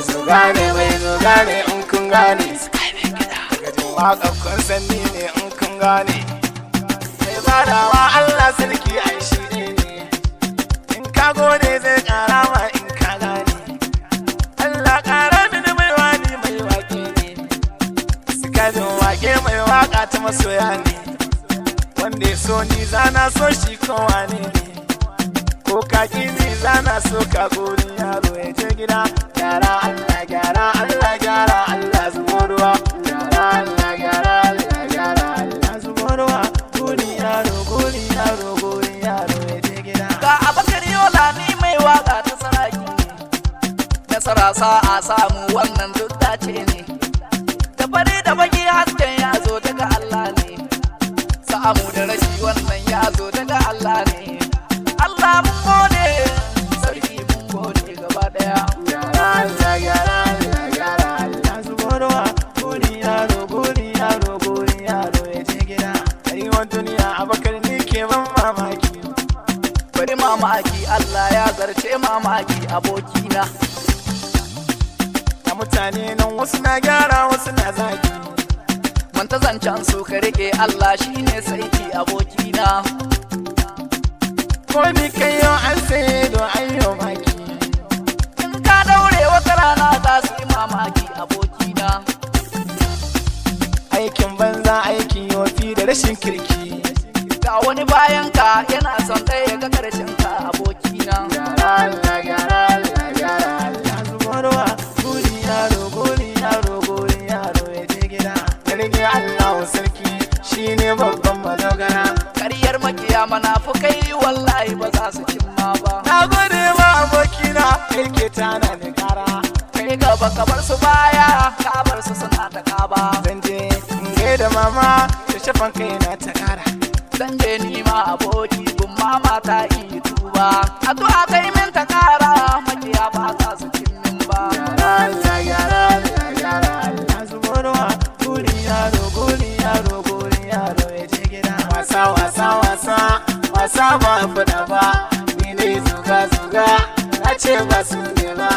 zuga ne in kun gane daga jin waƙa kun sanni ne in kun gane mai badawa Allah sarki ai shi ne in ka gode zai ƙara ma in ka gane Allah ƙara mini mai wani mai waƙe ne suka jin waƙe mai waƙa ta masoya ne wanda ya so ni zana so shi kowa ne ko ka ni zana so ka gori yaro ya je gida gyara Allah gyara Allah gyara Allah zubo ruwa gyara Allah gyara Allah gyara Allah zubo ruwa gori yaro ya je gida ga Abakar Yola ni mai waka ta saraki nasara sa'a samu wannan duk dace ne da fari da baki hasken ya zo daga Allah ne samu da rashi wannan ya zo daga Allah ne Allah mun gode sarki mun gode gaba daya gyara Allah gyara Allah gyara Allah zubo ruwa gori yaro ya je gida rayuwar duniya Abakar ni ke ban mamaki bari mamaki Allah ya zarce mamaki abokina da mutane nan wasu na gyara wasu na zaki manta zancen su ka rike Allah shine saiti abokina ko ni kai yau an sai don ayyo maki in ka daure wata rana za su yi mamaki abokina aikin banza aikin yofi da rashin kirki ga wani bayan ka yana son ɗaya ga karshen ka abokina gyara Allah gyara Allah gyara Allah zubo ruwa gori yaro ya je gida rage Allah sarki shine babban madogara ƙaryar makiya munafukai wallahi ba za su cimma ba na gode ma abokina kai ke tana da kara kai gaba ka bar su baya ka bar su suna ta kaba zan je in gaida mama da shafan kai na ta kara zan je ni ma aboki gun mama ta yi tuba addu'a kai min ta kara makiya ba za su cimmin ba gyara Allah gyara Allah gyara Allah zubo ruwa gori yaro ya je gida wasa ba fada ba ni ne zuga na ce ba su ne ba